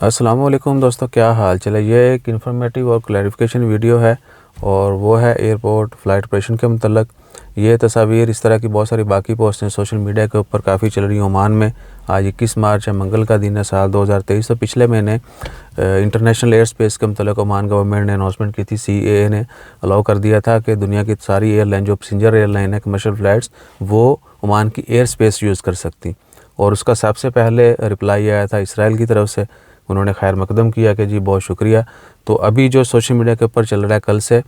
अस्सलाम वालेकुम दोस्तों, क्या हाल चल है। ये एक इन्फॉर्मेटिव और क्लैरिफिकेशन वीडियो है और वो है एयरपोर्ट फ़्लाइट ऑपरेशन के मतलब। ये तस्वीर इस तरह की बहुत सारी बाकी पोस्टें सोशल मीडिया के ऊपर काफ़ी चल रही हैं। ओमान में आज 21 मार्च है, मंगल का दिन है, साल 2023। तो पिछले महीने इंटरनेशनल एयर स्पेस के मतलब ओमान गवर्नमेंट ने अनाउंसमेंट की थी। CAA ने अलाउ कर दिया था कि दुनिया की सारी एयरलाइन जो पैसेंजर एयरलाइन है, कमर्शियल फ़्लाइट्स, वो ओमान की एयर स्पेस यूज़ कर सकती। और उसका सबसे पहले रिप्लाई आया था इसराइल की तरफ से। उन्होंने खैर मकदम किया कि जी बहुत शुक्रिया। तो अभी जो सोशल मीडिया के ऊपर चल रहा है कल से,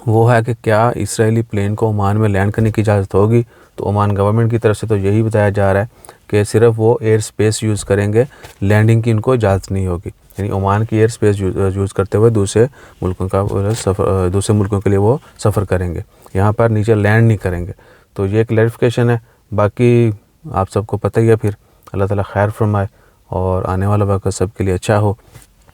वो है कि क्या इसराइली प्लेन को ओमान में लैंड करने की इजाज़त होगी। तो ओमान गवर्नमेंट की तरफ से तो यही बताया जा रहा है कि सिर्फ वो एयर स्पेस यूज़ करेंगे, लैंडिंग की इनको इजाज़त नहीं होगी। यानी ओमान की एयर स्पेस यूज़ करते हुए दूसरे मुल्कों के लिए वो सफ़र करेंगे, यहाँ पर नीचे लैंड नहीं करेंगे। तो ये क्लैरिफिकेशन है। बाकी आप सबको पता ही है। फिर अल्लाह ताला खैर फरमाए और आने वाला वक्त सबके लिए अच्छा हो।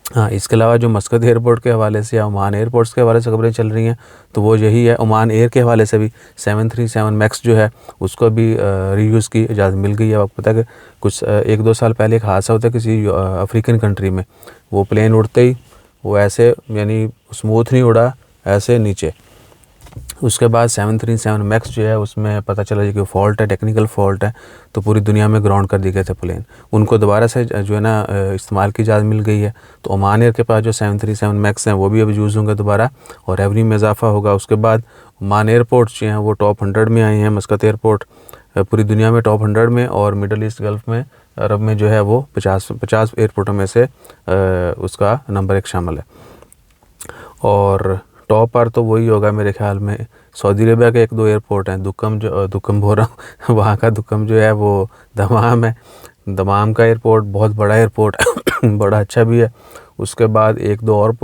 हाँ, इसके अलावा जो मस्कत एयरपोर्ट के हवाले से या ओमान एयरपोर्ट्स के हवाले से खबरें चल रही हैं, तो वो यही है। ओमान एयर के हवाले से भी 737 मैक्स जो है उसको भी रीयूज़ की इजाज़त मिल गई है। आपको पता है कि कुछ 1-2 साल पहले एक हादसा होता है किसी अफ्रीकन कंट्री में। वो प्लेन उड़ते ही वो ऐसे यानी स्मूथ नहीं उड़ा, ऐसे नीचे। उसके बाद 737 मैक्स जो है उसमें पता चला कि फ़ॉल्ट है, टेक्निकल फ़ॉल्ट है, तो पूरी दुनिया में ग्राउंड कर दिए गए थे प्लेन। उनको दोबारा से जो है ना इस्तेमाल की इजाज़त मिल गई है। तो ओमान एयर के पास जो 737 मैक्स हैं वो भी अब यूज़ होंगे दोबारा और रेवेन्यू में इजाफा होगा। उसके बाद ओमान एयरपोर्ट्स जो हैं वो टॉप 100 में आए हैं। मस्कत एयरपोर्ट पूरी दुनिया में टॉप 100 में और मिडल ईस्ट गल्फ़ में, अरब में जो है वो 50 एयरपोर्टों में से उसका नंबर 1 शामिल है। और टॉप पर तो वही होगा मेरे ख्याल में। सऊदी अरेबिया के 1-2 एयरपोर्ट हैं, दुकम बोल रहा हूँ वहाँ का दुकम जो है वो दमाम है। दमाम का एयरपोर्ट बहुत बड़ा एयरपोर्ट है बड़ा अच्छा भी है। उसके बाद 1-2 और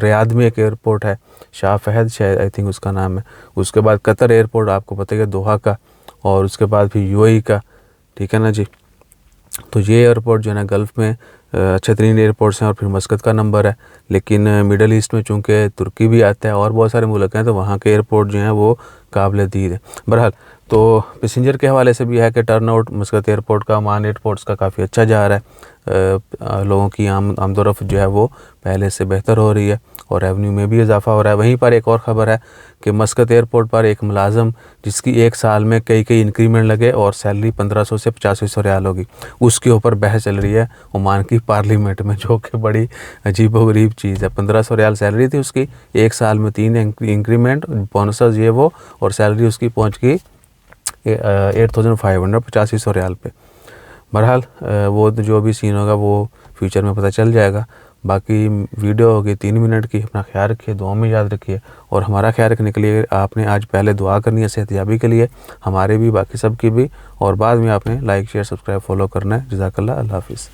रियाद में एक एयरपोर्ट है, शाह फहद शायद आई थिंक उसका नाम है। उसके बाद कतर एयरपोर्ट आपको पता है दोहा का, और उसके बाद फिर UAE का। ठीक है ना जी। तो ये एयरपोर्ट जो है ना गल्फ़ में अच्छे तरीन एयरपोर्ट्स हैं और फिर मस्कत का नंबर है। लेकिन मिडल ईस्ट में चूँकि तुर्की भी आता है और बहुत सारे मुल्क हैं, तो वहाँ के एयरपोर्ट जो हैं वो काबिल दीद है। बहरहाल तो पैसेंजर के हवाले से भी है कि टर्न आउट मस्कत एयरपोर्ट का, ओमान एयरपोर्ट्स का काफ़ी अच्छा जा रहा है। लोगों की आमदोरफ़्त जो है वो पहले से बेहतर हो रही है और रेवेन्यू में भी इजाफा हो रहा है। वहीं पर एक और ख़बर है कि मस्कत एयरपोर्ट पर एक मुलाज़म जिसकी एक साल में कई इंक्रीमेंट लगे और सैलरी 1500 से 8500 रियाल होगी, उसके ऊपर बहस चल रही है ओमान की पार्लियामेंट में, जो कि बड़ी अजीबोगरीब चीज़ है। 1500 रियाल सैलरी थी उसकी, एक साल में 3 इंक्रीमेंट, बोनसेस ये वो, और सैलरी उसकी पहुंच गई 8500 8500 रियाल पे। बहरहाल वो जो भी सीन होगा वो फ्यूचर में पता चल जाएगा। बाकी वीडियो होगी 3 मिनट की। अपना ख्याल रखिए, दुआ में याद रखिए और हमारा ख्याल रखने के लिए आपने आज पहले दुआ करनी है सेहतयाबी के लिए, हमारे भी बाकी सब की भी, और बाद में आपने लाइक शेयर सब्सक्राइब फॉलो करना है। जज़ाकल्लाह, अल्लाह हाफ़िज़।